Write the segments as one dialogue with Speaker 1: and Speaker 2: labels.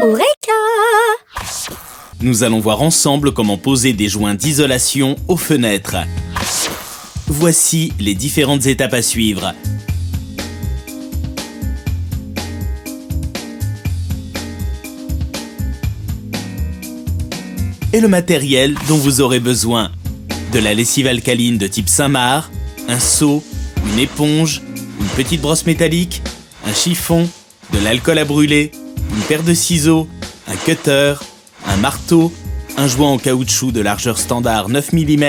Speaker 1: Eureka!
Speaker 2: Nous allons voir ensemble comment poser des joints d'isolation aux fenêtres. Voici les différentes étapes à suivre. Et le matériel dont vous aurez besoin. De la lessive alcaline de type Saint-Marc, un seau, une éponge, une petite brosse métallique, un chiffon, de l'alcool à brûler, une paire de ciseaux, un cutter, un marteau, un joint en caoutchouc de largeur standard 9 mm,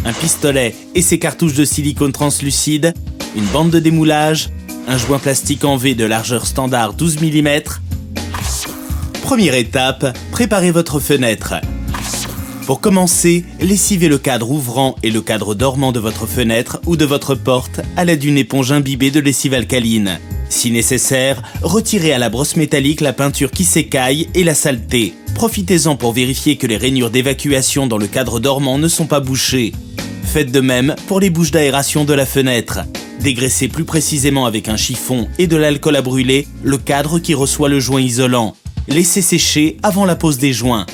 Speaker 2: un pistolet et ses cartouches de silicone translucide, une bande de démoulage, un joint plastique en V de largeur standard 12 mm. Première étape, préparez votre fenêtre. Pour commencer, lessivez le cadre ouvrant et le cadre dormant de votre fenêtre ou de votre porte à l'aide d'une éponge imbibée de lessive alcaline. Si nécessaire, retirez à la brosse métallique la peinture qui s'écaille et la saleté. Profitez-en pour vérifier que les rainures d'évacuation dans le cadre dormant ne sont pas bouchées. Faites de même pour les bouches d'aération de la fenêtre. Dégraissez plus précisément avec un chiffon et de l'alcool à brûler le cadre qui reçoit le joint isolant. Laissez sécher avant la pose des joints.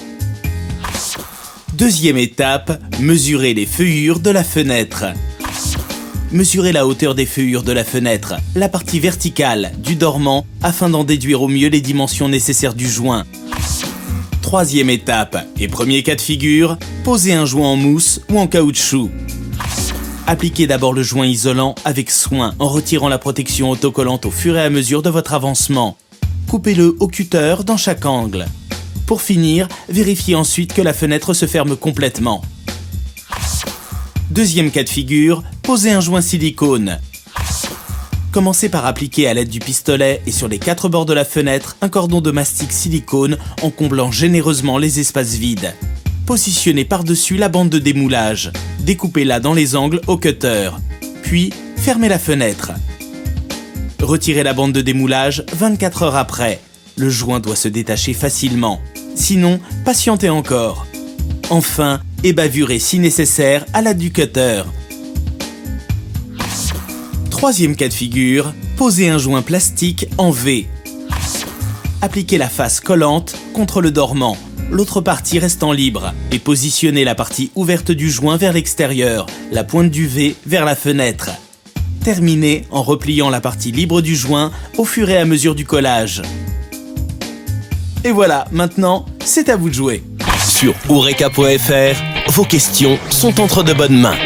Speaker 2: Deuxième étape, mesurez les feuillures de la fenêtre. Mesurez la hauteur des feuillures de la fenêtre, la partie verticale du dormant, afin d'en déduire au mieux les dimensions nécessaires du joint. Troisième étape et premier cas de figure, posez un joint en mousse ou en caoutchouc. Appliquez d'abord le joint isolant avec soin en retirant la protection autocollante au fur et à mesure de votre avancement. Coupez-le au cutter dans chaque angle. Pour finir, vérifiez ensuite que la fenêtre se ferme complètement. Deuxième cas de figure, posez un joint silicone. Commencez par appliquer à l'aide du pistolet et sur les 4 bords de la fenêtre un cordon de mastic silicone en comblant généreusement les espaces vides. Positionnez par-dessus la bande de démoulage. Découpez-la dans les angles au cutter. Puis, fermez la fenêtre. Retirez la bande de démoulage 24 heures après. Le joint doit se détacher facilement. Sinon, patientez encore. Enfin, ébavurez si nécessaire à l'aide du cutter. Troisième cas de figure, posez un joint plastique en V. Appliquez la face collante contre le dormant, l'autre partie restant libre, et positionnez la partie ouverte du joint vers l'extérieur, la pointe du V vers la fenêtre. Terminez en repliant la partie libre du joint au fur et à mesure du collage. Et voilà, maintenant, c'est à vous de jouer.
Speaker 3: Sur Eureka.fr, vos questions sont entre de bonnes mains.